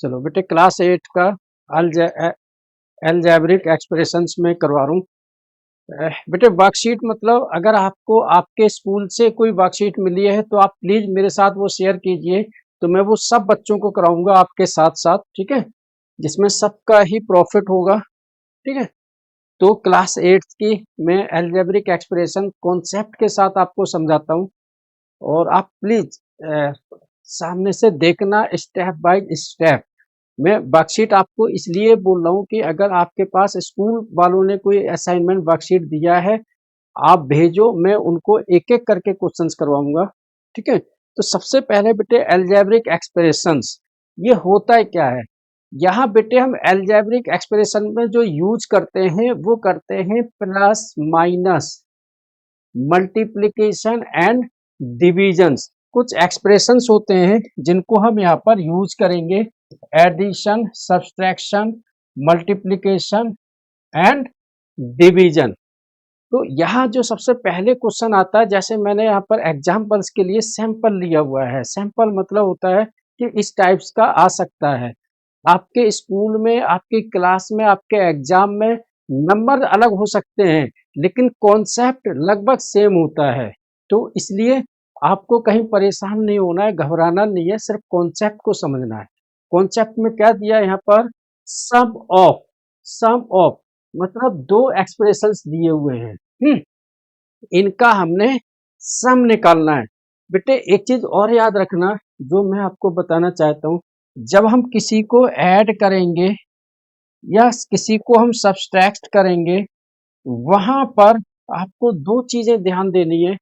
चलो बेटे क्लास 8 का अलजेब्रिक एक्सप्रेशंस में करवा रहा हूँ। बेटे वर्कशीट मतलब अगर आपको आपके स्कूल से कोई वर्कशीट मिली है तो आप प्लीज मेरे साथ वो शेयर कीजिए, तो मैं वो सब बच्चों को कराऊंगा आपके साथ साथ, ठीक है, जिसमें सबका ही प्रॉफिट होगा। ठीक है, तो क्लास 8 की मैं अलजेब्रिक एक्सप्रेशन कॉन्सेप्ट के साथ आपको समझाता हूँ, और आप प्लीज सामने से देखना स्टेप बाय स्टेप। मैं वर्कशीट आपको इसलिए बोल रहा हूँ कि अगर आपके पास स्कूल वालों ने कोई असाइनमेंट वर्कशीट दिया है, आप भेजो, मैं उनको एक एक करके क्वेश्चंस करवाऊंगा। ठीक है, तो सबसे पहले बेटे अलजेब्रिक एक्सप्रेशंस ये होता है क्या है। यहाँ बेटे हम अलजेब्रिक एक्सप्रेशन में जो यूज करते हैं वो करते हैं plus minus, multiplication and divisions. कुछ एक्सप्रेशंस होते हैं जिनको हम यहाँ पर यूज करेंगे, addition, subtraction, multiplication and division. तो यहाँ जो सबसे पहले क्वेश्चन आता है, जैसे मैंने यहाँ पर एग्जाम्पल्स के लिए सैंपल लिया हुआ है। सैंपल मतलब होता है कि इस टाइप्स का आ सकता है आपके स्कूल में, आपकी क्लास में, आपके एग्जाम में। नंबर अलग हो सकते हैं लेकिन कॉन्सेप्ट लगभग सेम होता है, तो इसलिए आपको कहीं परेशान नहीं होना है, घबराना नहीं है, सिर्फ कॉन्सेप्ट को समझना है। कॉन्सेप्ट में क्या दिया है यहाँ पर, सम ऑफ, सम ऑफ मतलब दो एक्सप्रेशंस दिए हुए हैं, इनका हमने सम निकालना है। बेटे एक चीज और याद रखना जो मैं आपको बताना चाहता हूँ, जब हम किसी को ऐड करेंगे या किसी को हम सब्सट्रैक्ट करेंगे, वहां पर आपको दो चीजें ध्यान देनी है।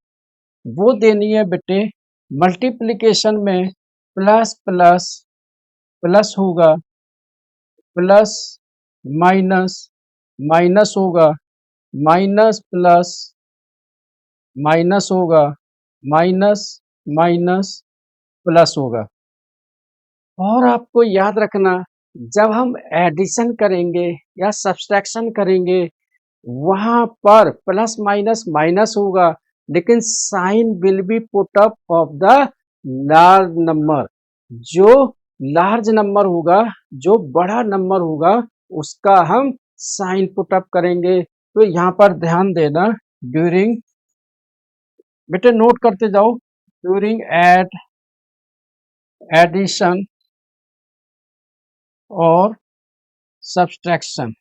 वो देनी है बेटे, मल्टीप्लिकेशन में प्लस प्लस प्लस होगा, प्लस माइनस माइनस होगा, माइनस प्लस माइनस होगा, माइनस माइनस प्लस होगा। और आपको याद रखना, जब हम एडिशन करेंगे या सब्सट्रैक्शन करेंगे, वहां पर प्लस माइनस माइनस होगा, लेकिन sign will be put up of the large number. जो लार्ज नंबर होगा, जो बड़ा नंबर होगा, उसका हम साइन पुट अप करेंगे। तो यहाँ पर ध्यान देना, ड्यूरिंग, बेटे नोट करते जाओ, ड्यूरिंग एडिशन और सब्सट्रैक्शन,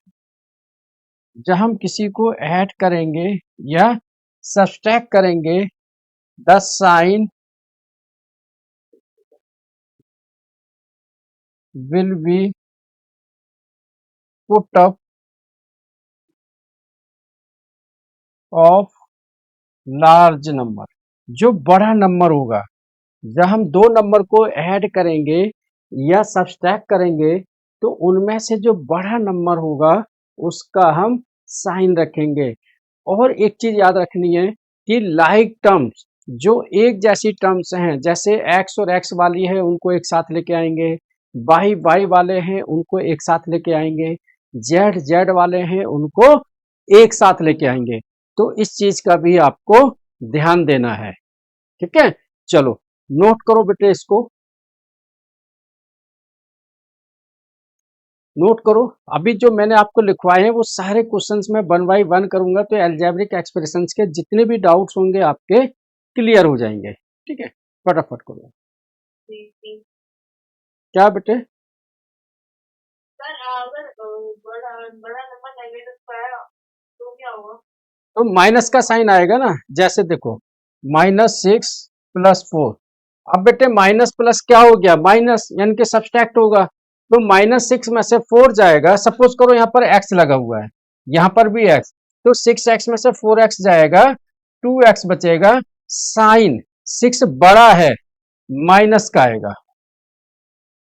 जब हम किसी को ऐड करेंगे या सब्सट्रैक्ट करेंगे, the sign will be put up of large number. जो बड़ा नंबर होगा, जब हम दो नंबर को ऐड करेंगे या सब्सट्रैक्ट करेंगे, तो उनमें से जो बड़ा नंबर होगा उसका हम साइन रखेंगे। और एक चीज याद रखनी है कि लाइक टर्म्स, जो एक जैसी टर्म्स हैं, जैसे एक्स और एक्स वाली है उनको एक साथ लेके आएंगे, वाई वाई वाले हैं उनको एक साथ लेके आएंगे, जेड जेड वाले हैं उनको एक साथ लेके आएंगे। तो इस चीज का भी आपको ध्यान देना है। ठीक है, चलो नोट करो बेटे, इसको नोट करो। अभी जो मैंने आपको लिखवाए हैं वो सारे क्वेश्चंस में वन बाई वन करूंगा, तो अलजेब्रिक एक्सप्रेशंस के जितने भी डाउट्स होंगे आपके क्लियर हो जाएंगे। ठीक है, फटाफट करो। क्या बेटे, सर अगर बड़ा बड़ा नंबर नेगेटिव का है तो क्या होगा? तो माइनस का साइन आएगा ना, जैसे देखो -6 + 4। अब बेटे माइनस प्लस क्या हो गया, माइनस, यानी कि सब्सट्रैक्ट होगा, तो -6 में से 4 जाएगा। सपोज करो यहाँ पर x लगा हुआ है, यहाँ पर भी x, तो 6x में से 4x जाएगा, 2x बचेगा। साइन 6 बड़ा है, माइनस का आएगा।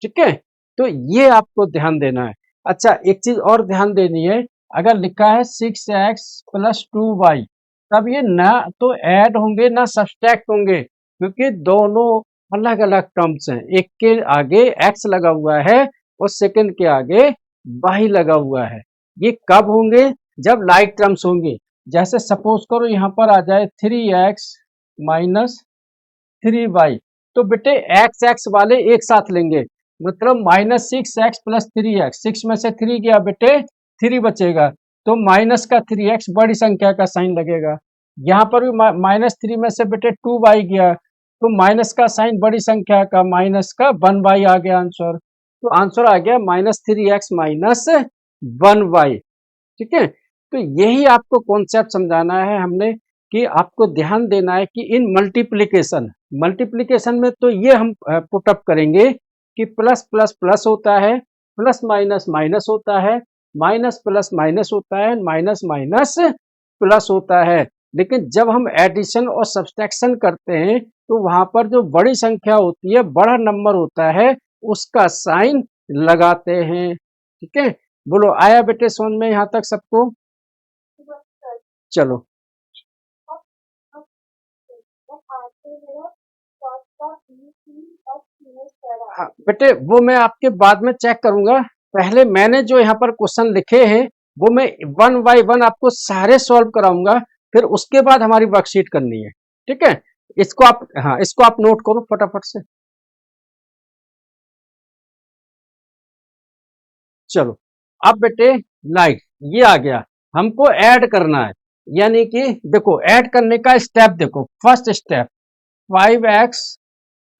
ठीक है, तो ये आपको ध्यान देना है। अच्छा एक चीज और ध्यान देनी है, अगर लिखा है 6x + 2y, तब ये ना तो ऐड होंगे ना सब्सट्रैक्ट होंगे, क्योंकि दोनों अलग अलग टर्म्स हैं। एक के आगे x लगा हुआ है और सेकंड के आगे y लगा हुआ है। ये कब होंगे, जब लाइक टर्म्स होंगे। जैसे सपोज करो यहाँ पर आ जाए 3x - 3y, तो बेटे x x वाले एक साथ लेंगे, मतलब -6x + 3x, 6 में से 3 गया बेटे 3 बचेगा, तो माइनस का 3x बड़ी संख्या का साइन लगेगा। यहाँ पर भी -3 में से बेटे 2y गया, तो माइनस का साइन बड़ी संख्या का, माइनस का 1y आ गया आंसर। तो आंसर आ गया -3x - 1y। ठीक है, तो यही आपको कॉन्सेप्ट समझाना है हमने कि आपको ध्यान देना है कि इन मल्टीप्लिकेशन मल्टीप्लिकेशन में तो ये हम पुटअप करेंगे कि प्लस प्लस प्लस होता है, प्लस माइनस माइनस होता है, माइनस प्लस माइनस होता है, माइनस माइनस प्लस होता है। लेकिन जब हम एडिशन और सब्सट्रैक्शन करते हैं तो वहां पर जो बड़ी संख्या होती है, बड़ा नंबर होता है, उसका साइन लगाते हैं। ठीक है, बोलो आया बेटे समझ में यहाँ तक सबको? चलो हाँ बेटे, वो मैं आपके बाद में चेक करूंगा। पहले मैंने जो यहाँ पर क्वेश्चन लिखे हैं वो मैं 1 बाय 1 आपको सारे सॉल्व कराऊंगा, फिर उसके बाद हमारी वर्कशीट करनी है। ठीक है, इसको आप, हाँ इसको आप नोट करो फटाफट से। चलो अब बेटे लाइक ये आ गया, हमको ऐड करना है, यानी कि देखो ऐड करने का स्टेप देखो। फर्स्ट स्टेप 5x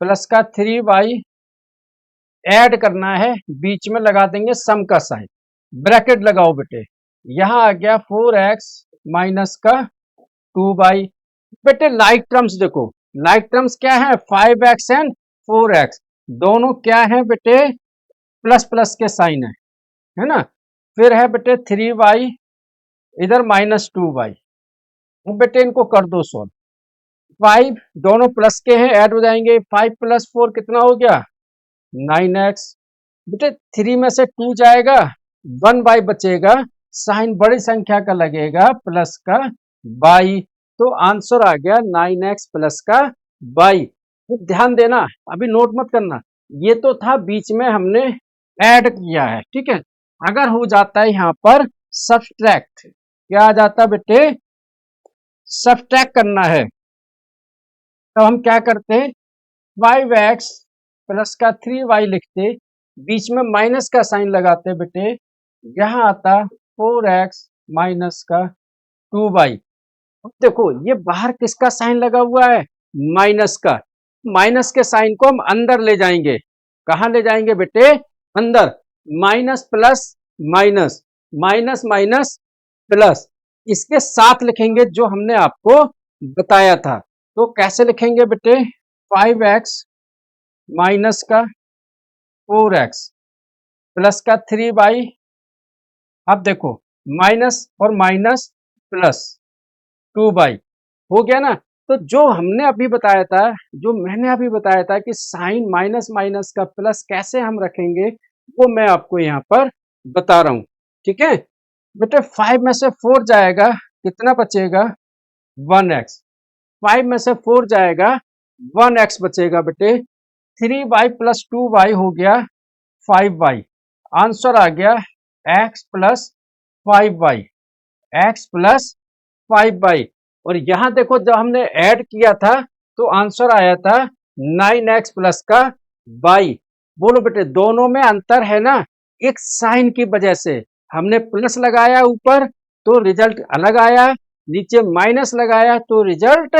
प्लस का 3y ऐड करना है, बीच में लगा देंगे सम का साइन, ब्रैकेट लगाओ बेटे। यहां आ गया 4x माइनस का 2y। बेटे लाइक टर्म्स देखो, लाइक टर्म्स क्या है, 5x एंड 4x, दोनों क्या है बेटे, प्लस प्लस के साइन है ना। फिर है बेटे 3y, इधर -2y। अब बेटे इनको कर दो सॉल्व। 5 दोनों प्लस के हैं, ऐड हो जाएंगे, 5 + 4 कितना हो गया 9x। बेटे 3 में से 2 जाएगा, 1y बचेगा, साइन बड़ी संख्या का लगेगा प्लस का y, तो आंसर आ गया 9x प्लस का y। तो ध्यान देना, अभी नोट मत करना, ये तो था बीच में हमने ऐड किया है। ठीक है, अगर हो जाता है यहाँ पर सब्सट्रैक्ट, क्या आ जाता बेटे, सब्सट्रैक्ट करना है, तो हम क्या करते हैं 5x प्लस का 3y लिखते, बीच में माइनस का साइन लगाते बेटे, यहाँ आता 4x माइनस का 2y। देखो ये बाहर किसका साइन लगा हुआ है, माइनस का, माइनस के साइन को हम अंदर ले जाएंगे। कहाँ ले जाएंगे बेटे, अंदर। Minus plus minus, minus minus plus, इसके साथ लिखेंगे जो हमने आपको बताया था। तो कैसे लिखेंगे बेटे, 5x माइनस का 4x प्लस का 3y। अब देखो माइनस और माइनस प्लस 2y हो गया ना। तो जो हमने अभी बताया था, जो मैंने अभी बताया था कि साइन माइनस माइनस का प्लस कैसे हम रखेंगे, वो मैं आपको यहाँ पर बता रहा हूं। ठीक है बेटे, 5 में से 4 जाएगा, कितना बचेगा 1x। 5 में से 4 जाएगा, 1x बचेगा बेटे। 3y + 2y हो गया 5y। आंसर आ गया x + 5y, x + 5y। और यहां देखो जब हमने ऐड किया था तो आंसर आया था 9x प्लस का y। बोलो बेटे दोनों में अंतर है ना, एक साइन की वजह से हमने प्लस लगाया ऊपर तो रिजल्ट अलग आया, नीचे माइनस लगाया तो रिजल्ट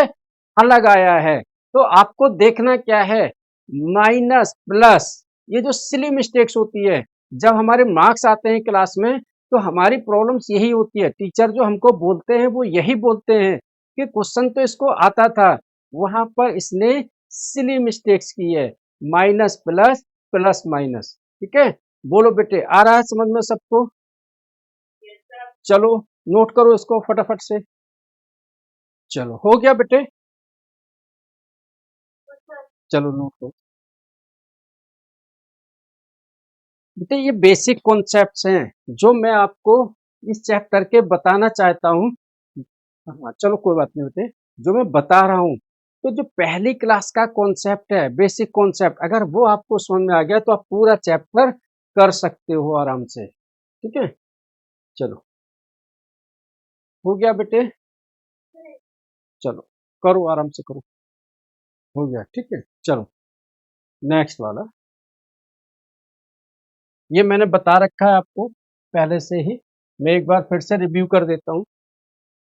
अलग आया है। तो आपको देखना क्या है, माइनस प्लस, ये जो सिली मिस्टेक्स होती है जब हमारे मार्क्स आते हैं क्लास में, तो हमारी प्रॉब्लम्स यही होती है। टीचर जो हमको बोलते हैं वो यही बोलते हैं कि क्वेश्चन तो इसको आता था, वहां पर इसने सिली मिस्टेक्स की है, माइनस प्लस प्लस माइनस। ठीक है, बोलो बेटे आ रहा है समझ में सबको? चलो नोट करो इसको फटाफट से। चलो हो गया बेटे, चलो नोट करो बेटे। ये बेसिक कॉन्सेप्ट्स हैं जो मैं आपको इस चैप्टर के बताना चाहता हूँ। हाँ चलो कोई बात नहीं बेटे, जो मैं बता रहा हूँ, तो जो पहली क्लास का कॉन्सेप्ट है, बेसिक कॉन्सेप्ट, अगर वो आपको समझ में आ गया तो आप पूरा चैप्टर कर सकते हो आराम से। ठीक है, चलो हो गया बेटे, चलो करो आराम से करो, हो गया। ठीक है, चलो नेक्स्ट वाला। ये मैंने बता रखा है आपको पहले से ही, मैं एक बार फिर से रिव्यू कर देता हूँ।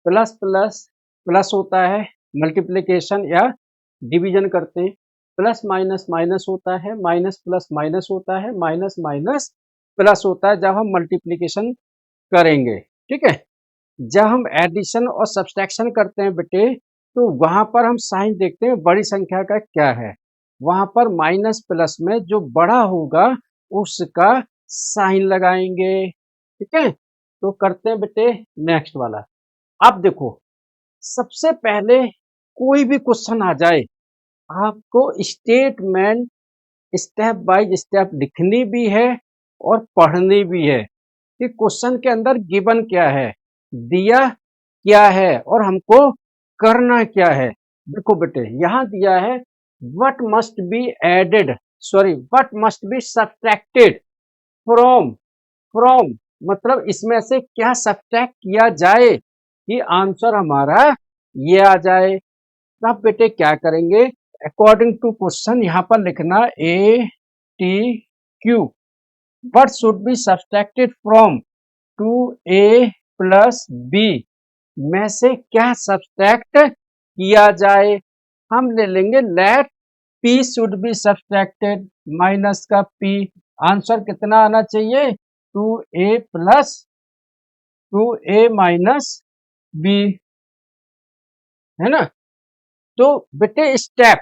प्लस प्लस प्लस होता है मल्टीप्लिकेशन या डिवीजन करते हैं, प्लस माइनस माइनस होता है, माइनस प्लस माइनस होता है, माइनस माइनस प्लस होता है जब हम मल्टीप्लिकेशन करेंगे। ठीक है, जब हम एडिशन और सब्सट्रैक्शन करते हैं बेटे, तो वहां पर हम साइन देखते हैं बड़ी संख्या का क्या है, वहां पर माइनस प्लस में जो बड़ा होगा उसका साइन लगाएंगे। ठीक है, तो करते हैं बेटे नेक्स्ट वाला। अब देखो, सबसे पहले कोई भी क्वेश्चन आ जाए, आपको स्टेटमेंट स्टेप बाय स्टेप लिखनी भी है और पढ़नी भी है कि क्वेश्चन के अंदर गिवन क्या है, दिया क्या है और हमको करना क्या है। देखो बेटे, यहां दिया है what must be added, sorry what must be subtracted from, from मतलब इसमें से क्या सब्ट्रैक्ट किया जाए कि आंसर हमारा ये आ जाए। तब बेटे क्या करेंगे, अकॉर्डिंग टू क्वेश्चन यहां पर लिखना A T Q, what should be subtracted from two a plus b, में से क्या सब्ट्रैक्ट किया जाए। हम ले लेंगे let p should be subtracted, minus का पी, आंसर कितना आना चाहिए, 2a plus 2a minus B, है ना। तो बेटे स्टेप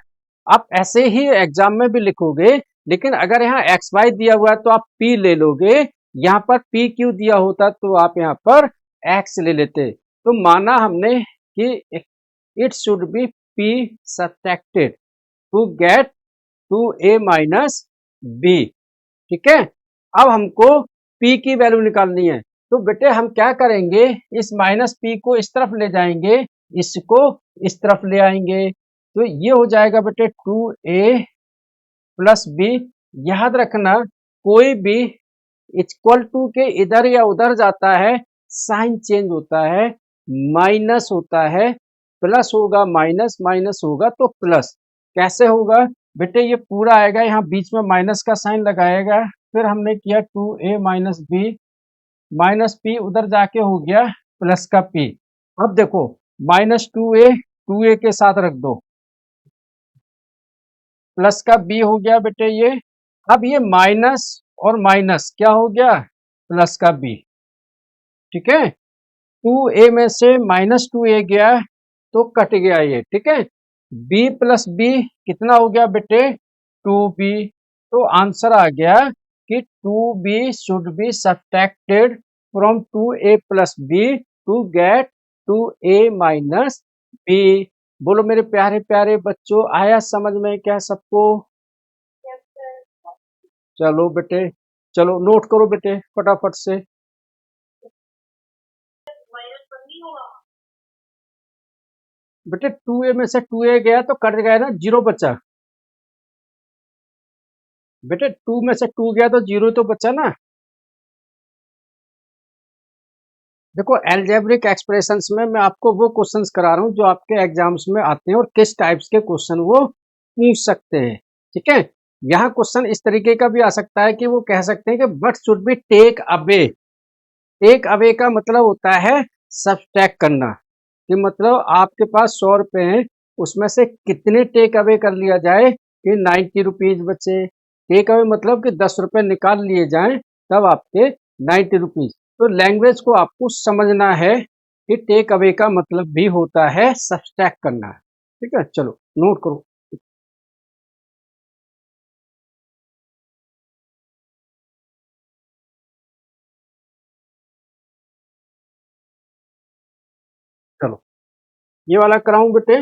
आप ऐसे ही एग्जाम में भी लिखोगे, लेकिन अगर यहाँ एक्स वाई दिया हुआ है तो आप पी ले लोगे, यहाँ पर पी क्यू दिया होता तो आप यहाँ पर एक्स ले लेते। तो माना हमने कि it should be p subtracted to get 2a minus b. ठीक है, अब हमको p की वैल्यू निकालनी है, तो बेटे हम क्या करेंगे, इस माइनस p को इस तरफ ले जाएंगे, इसको इस तरफ ले आएंगे, तो ये हो जाएगा बेटे 2a प्लस बी। याद रखना, कोई भी इक्वल टू के इधर या उधर जाता है साइन चेंज होता है, माइनस होता है, प्लस होगा माइनस, माइनस होगा तो प्लस। कैसे होगा बेटे, ये पूरा आएगा, यहाँ बीच में माइनस का साइन लगाएगा, फिर हमने किया 2a minus B, minus P उधर जाके हो गया प्लस का पी। अब देखो माइनस 2a के साथ रख दो, प्लस का बी हो गया बेटे ये। अब ये माइनस और माइनस क्या हो गया, प्लस का बी। ठीक है, 2a में से माइनस 2a गया तो कट गया ये। ठीक है, b प्लस बी कितना हो गया बेटे, 2b। तो आंसर आ गया कि 2b should be subtracted from 2a plus b to get 2a minus b. बोलो मेरे प्यारे प्यारे बच्चों, आया समझ में क्या सबको। चलो बेटे, चलो नोट करो बेटे फटाफट से। बेटे 2a में से 2a गया तो कट गया ना, जीरो बचा। बेटे 2 में से 2 गया तो जीरो तो बचा ना। देखो एल्जेब्रिक एक्सप्रेशंस में मैं आपको वो क्वेश्चंस करा रहा हूँ जो आपके एग्जाम्स में आते हैं और किस टाइप्स के क्वेश्चन वो पूछ सकते हैं। ठीक है, यहाँ क्वेश्चन इस तरीके का भी आ सकता है कि वो कह सकते हैं कि what should be take away. Take away का मतलब होता है सब्ट्रैक्ट करना, कि मतलब आपके पास 100 रुपए हैं, उसमें से कितने टेक अवे कर लिया जाए कि 90 रुपीज बचे। टेक अवे मतलब कि 10 रुपए निकाल लिए जाएं तब आपके 90 रुपीज। तो लैंग्वेज को आपको समझना है कि टेक अवे का मतलब भी होता है सब्ट्रैक्ट करना। ठीक है, चलो नोट करो। चलो ये वाला कराऊं बेटे।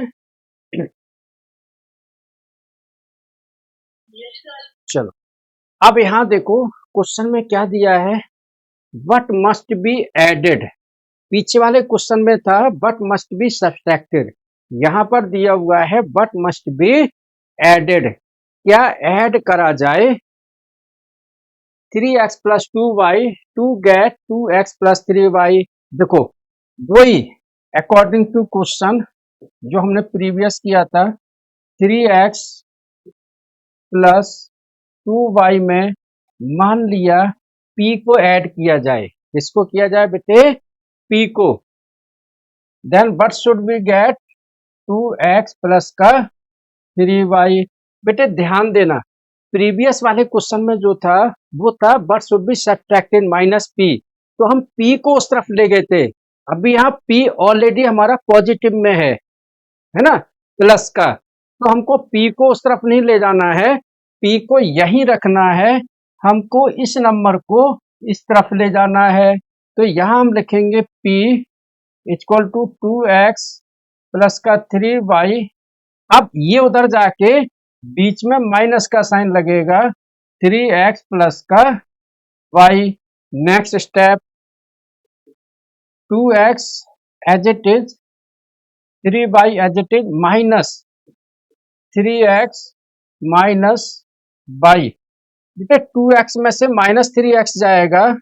चलो अब यहाँ देखो क्वेश्चन में क्या दिया है, व्हाट मस्ट बी एडेड। पीछे वाले क्वेश्चन में था व्हाट मस्ट बी सब्ट्रैक्टेड, यहाँ पर दिया हुआ है व्हाट मस्ट बी एडेड, क्या ऐड करा जाए 3x plus 2y to get 2x plus 3y। देखो वही अकॉर्डिंग टू क्वेश्चन जो हमने प्रीवियस किया था, 3x प्लस 2y में मान लिया p को ऐड किया जाए। किसको किया जाए बेटे? p को। Then what should we get? 2x plus का 3y। बेटे ध्यान देना, प्रीवियस वाले क्वेश्चन में जो था वो था what should be subtracted minus p, तो हम p को उस तरफ ले गए थे। अभी यहाँ p ऑलरेडी हमारा पॉजिटिव में है ना, प्लस का, तो हमको p को उस तरफ नहीं ले जाना है, p को यहीं रखना है, हमको इस नंबर को इस तरफ ले जाना है। तो यहाँ हम लिखेंगे p equal to 2x plus का 3y। अब ये उधर जाके बीच में माइनस का साइन लगेगा, 3x प्लस का y। Next step, 2x as it is, 3y as it is, minus 3x minus y। बेटे 2x में से माइनस 3x जाएगा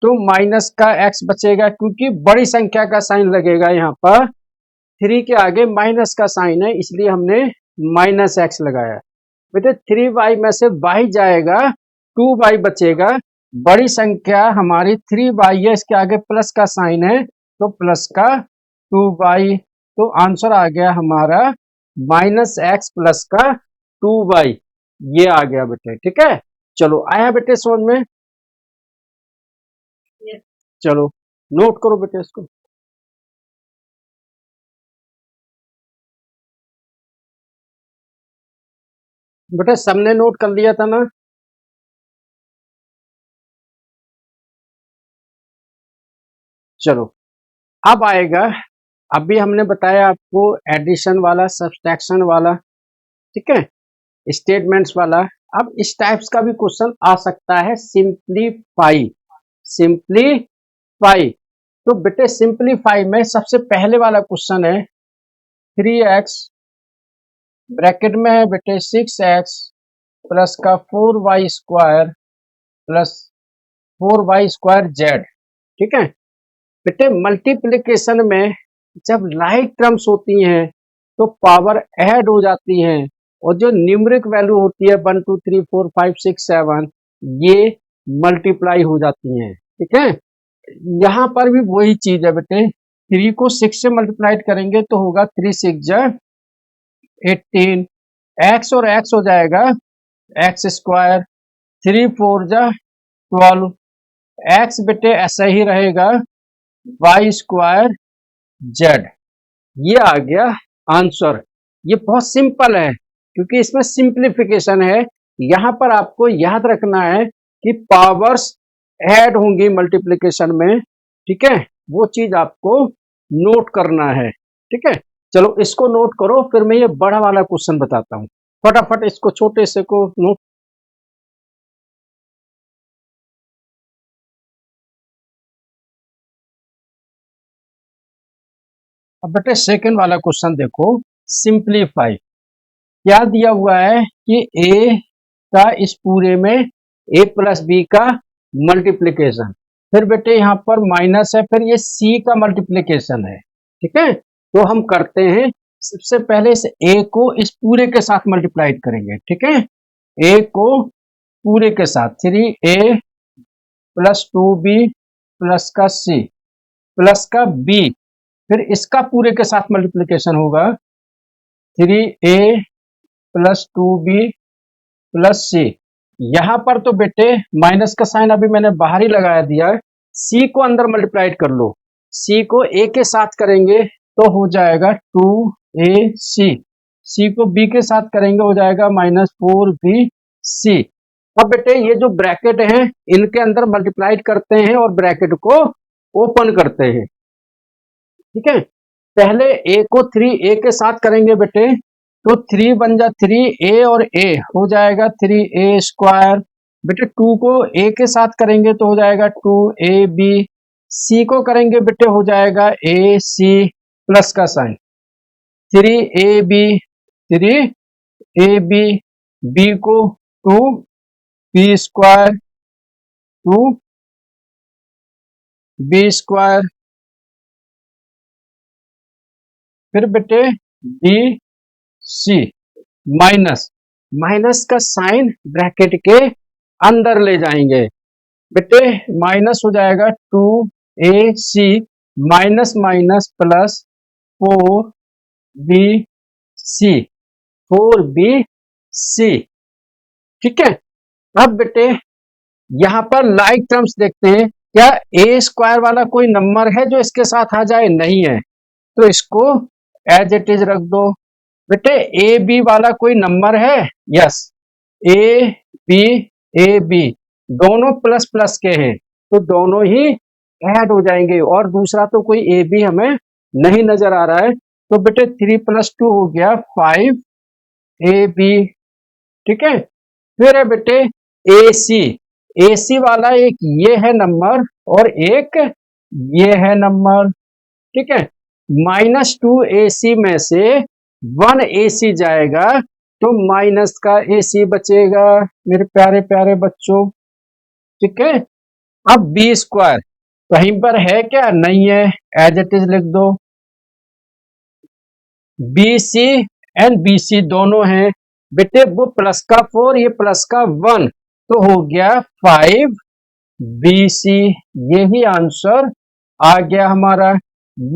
तो माइनस का x बचेगा, क्योंकि बड़ी संख्या का साइन लगेगा यहाँ पर, 3 के आगे माइनस का साइन है इसलिए हमने माइनस x लगाया। बेटे 3y में से y जाएगा, 2y बचेगा, बड़ी संख्या हमारी 3y है, इसके आगे प्लस का साइन है तो प्लस का 2y। तो आंसर आ गया हमारा माइनस x प्लस का 2y। ये आ गया बेटे, ठीक है। चलो आया बेटे समझ में? Yes. चलो नोट करो बेटे इसको। बेटे सबने नोट कर लिया था ना? चलो अब आएगा, अभी हमने बताया आपको एडिशन वाला, सब्सट्रैक्शन वाला, ठीक है, स्टेटमेंट्स वाला। अब इस टाइप्स का भी क्वेश्चन आ सकता है, सिंप्लीफाई। सिंप्लीफाई, तो बेटे सिंप्लीफाई में सबसे पहले वाला क्वेश्चन है 3x ब्रैकेट में है बेटे 6x प्लस का 4y square plus 4y square z, ठीक है। बेटे मल्टीप्लिकेशन में जब लाइक टर्म्स होती हैं तो पावर ऐड हो जाती हैं, और जो न्यूमेरिक वैल्यू होती है 1 2 3 4 5 6 7 ये मल्टीप्लाई हो जाती हैं, ठीक है। यहाँ पर भी वही चीज है बेटे, 3 को 6 से मल्टीप्लाइड करेंगे तो होगा 3 6 जा 18, x और x हो जाएगा x स्क्वायर, 3 4 जा 12, x बेटे ऐसा ही रहेगा y स्क्वायर z। ये आ गया आंसर। ये बहुत सिंपल है क्योंकि इसमें सिंप्लीफिकेशन है। यहाँ पर आपको याद रखना है कि पावर्स ऐड होंगी मल्टीप्लिकेशन में, ठीक है, वो चीज आपको नोट करना है, ठीक है। चलो इसको नोट करो, फिर मैं ये बड़ा वाला क्वेश्चन बताता हूँ। फटाफट इसको छोटे से को नोट। अब बेटे सेकंड वाला क्वेश्चन देखो, सिंप्लीफाई। क्या दिया हुआ है कि a का इस पूरे में a प्लस बी का मल्टीप्लिकेशन, फिर बेटे यहाँ पर माइनस है, फिर ये c का मल्टीप्लिकेशन है, ठीक है। तो हम करते हैं, सबसे पहले इस a को इस पूरे के साथ मल्टीप्लाइड करेंगे, ठीक है। a को पूरे के साथ 3a प्लस 2b प्लस का c प्लस का b, फिर इसका पूरे के साथ मल्टीप्लिकेशन होगा 3a plus 2b plus c। यहां पर तो बेटे माइनस का साइन अभी मैंने बाहर ही लगा दिया है, c को अंदर मल्टीप्लाइड कर लो, c को a के साथ करेंगे तो हो जाएगा 2ac, c को b के साथ करेंगे हो जाएगा माइनस 4bc। अब बेटे ये जो ब्रैकेट है इनके अंदर मल्टीप्लाइड करते हैं और ब्रैकेट को ओपन करते हैं, ठीक है। पहले a को 3a के साथ करेंगे बेटे, तो 3 बन जा 3a और a हो जाएगा 3a स्क्वायर। बेटे 2 को a के साथ करेंगे तो हो जाएगा 2ab, c को करेंगे बेटे हो जाएगा ac प्लस का साइन 3ab 3ab, b को 2b स्क्वायर 2b स्क्वायर, फिर बेटे डी सी, माइनस, माइनस का साइन ब्रैकेट के अंदर ले जाएंगे, बेटे माइनस हो जाएगा 2AC minus minus plus 4BC 4BC। ठीक है, अब बेटे यहां पर लाइक टर्म्स देखते हैं, क्या ए स्क्वायर वाला कोई नंबर है जो इसके साथ आ जाए? नहीं है, तो इसको एज इट इज रख दो। बेटे ए बी वाला कोई नंबर है? यस, ए बी दोनों प्लस प्लस के हैं, तो दोनों ही ऐड हो जाएंगे, और दूसरा तो कोई ए बी हमें नहीं नजर आ रहा है, तो बेटे 3 + 2 हो गया 5AB। ठीक है, फिर है बेटे AC वाला एक ये है नंबर और एक ये है नंबर। ठीक है, -2AC में से 1AC जाएगा, तो माइनस का AC बचेगा मेरे प्यारे प्यारे बच्चों। ठीक है, अब बी स्क्वायर कहीं पर है क्या? नहीं है, एज इट इज लिख दो। BC एंड BC दोनों हैं बेटे, वो प्लस का 4 ये प्लस का 1, तो हो गया 5BC। यही आंसर आ गया हमारा।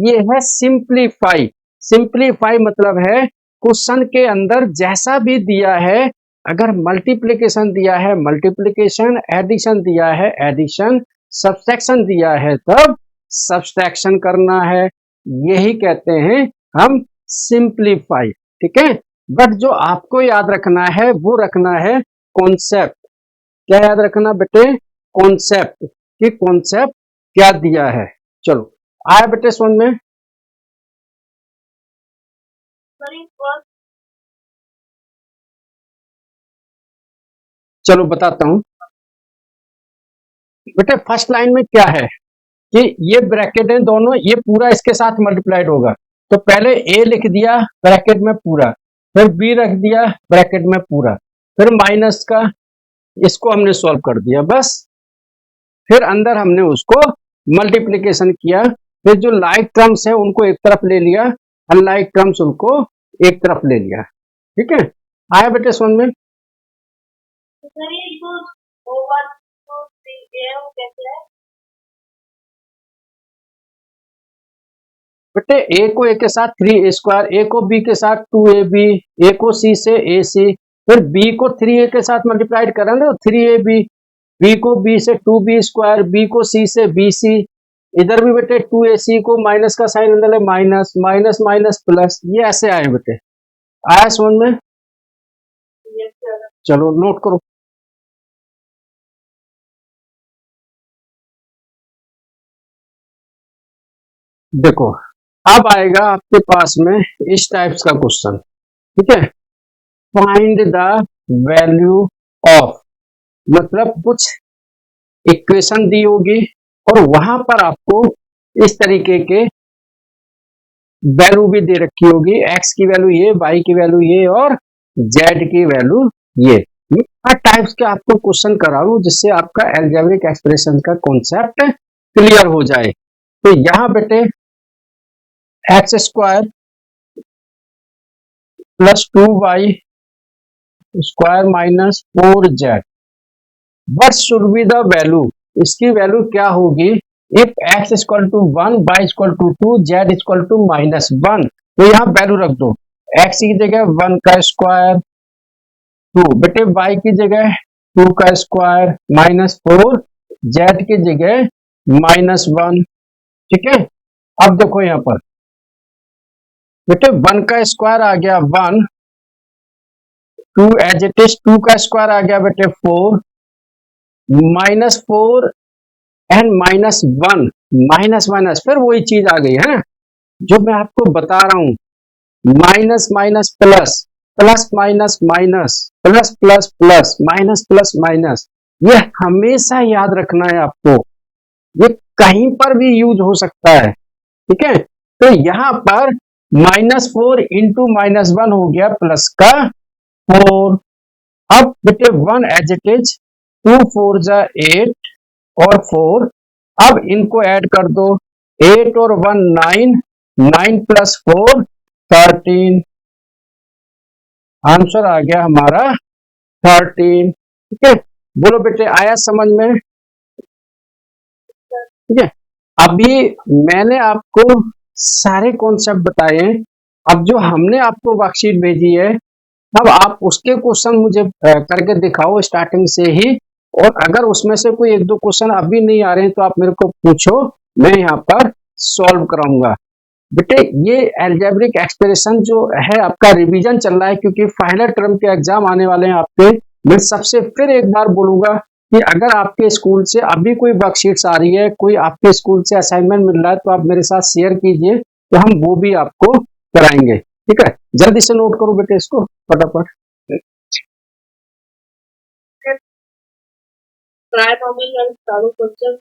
ये है सिंप्लीफाई। सिंप्लीफाई मतलब है क्वेश्चन के अंदर जैसा भी दिया है, अगर मल्टीप्लिकेशन दिया है मल्टीप्लिकेशन, एडिशन दिया है एडिशन, सब्सट्रैक्शन दिया है तब सब्सट्रैक्शन करना है। यही कहते हैं हम सिंप्लीफाई। ठीक है, बट जो आपको याद रखना है वो रखना है कॉन्सेप्ट। क्या याद रखना बेटे? कॉन्सेप्ट, कि कॉन्सेप्ट क्या दिया है। चलो आया बेटे समझ में? सॉरी फर्स्ट चलो बताता हूं बेटे। फर्स्ट लाइन में क्या है कि ये ब्रैकेट है दोनों, ये पूरा इसके साथ मल्टीप्लाइड होगा, तो पहले ए लिख दिया ब्रैकेट में पूरा, फिर बी रख दिया ब्रैकेट में पूरा, फिर माइनस का, इसको हमने सॉल्व कर दिया बस। फिर अंदर हमने उसको मल्टीप्लिकेशन किया, फिर जो लाइक टर्म्स है उनको एक तरफ ले लिया, अनलाइक टर्म्स उनको एक तरफ ले लिया। ठीक है, आया बेटे समझ में? सर ये जो ओवर जो थ्री है वो कैसे है? बेटे ए को ए के साथ 3A स्क्वायर, ए को बी के साथ 2AB, ए को सी से AC, फिर बी को 3A के साथ मल्टीप्लाइड करेंगे तो 3AB, बी को बी से 2B स्क्वायर, बी को सी से BC, इधर भी बेटे 2AC को माइनस का साइन अंदर माइनस माइनस माइनस प्लस, ये ऐसे आए बेटे। आया समझ में? Yes sir. चलो नोट करो। देखो अब आएगा आपके पास में इस टाइप्स का क्वेश्चन। ठीक है, फाइंड द वैल्यू ऑफ, मतलब कुछ इक्वेशन दी होगी और वहां पर आपको इस तरीके के वैल्यू भी दे रखी होगी, एक्स की वैल्यू ये, वाई की वैल्यू ये और जेड की वैल्यू ये। हर टाइप्स के आपको क्वेश्चन करा रहा हूं जिससे आपका एल्जेब्रिक एक्सप्रेशन का कॉन्सेप्ट क्लियर हो जाए। तो यहां बेटे x square plus 2y square minus 4z, what should be the value, इसकी वैल्यू क्या होगी if x equal to 1, y equal to 2, z equal to -1। तो यहाँ वैल्यू रख दो, x की जगह 1 का स्क्वायर 2, बेटे y की जगह 2 का स्क्वायर -4, z की जगह -1। ठीक है, अब देखो यहाँ पर बेटे 1 का स्क्वायर आ गया 1, 2 एज इट इज, 2 का स्क्वायर आ गया बेटे 4, -4 एंड -1, माइनस माइनस फिर वही चीज आ गई है जो मैं आपको बता रहा हूं, minus minus plus, plus minus minus, plus plus plus, minus plus minus. ये हमेशा याद रखना है आपको, ये कहीं पर भी यूज हो सकता है। ठीक है, तो यहां पर -4 इंटू -1 हो गया प्लस का 4। अब बेटे 1 एज इट इज, 2 4 जा 8 और 4, अब इनको ऐड कर दो, 8 और 1 9, 9 प्लस 4 13, आंसर आ गया हमारा 13। ठीक है, बोलो बेटे आया समझ में? ठीक है। अभी मैंने आपको सारे कॉन्सेप्ट बताए हैं। अब जो हमने आपको वर्कशीट भेजी है, अब आप उसके क्वेश्चन मुझे करके दिखाओ स्टार्टिंग से ही, और अगर उसमें से कोई एक दो क्वेश्चन अभी नहीं आ रहे हैं तो आप मेरे को पूछो, मैं यहाँ पर सॉल्व कराऊंगा। बेटे ये एल्जेब्रिक एक्सप्रेशन जो है आपका रिवीजन चल रहा है, क्योंकि फाइनल टर्म के एग्जाम आने वाले हैं आपके। मैं सबसे फिर एक बार बोलूंगा कि अगर आपके स्कूल से अभी कोई वर्कशीट्स आ रही है, कोई आपके स्कूल से असाइनमेंट मिल रहा है, तो आप मेरे साथ शेयर कीजिए, तो हम वो भी आपको कराएंगे। ठीक है, जल्दी से नोट करो बेटे इसको फटाफट। ट्रायनॉमियल एंड सारो क्वेश्चन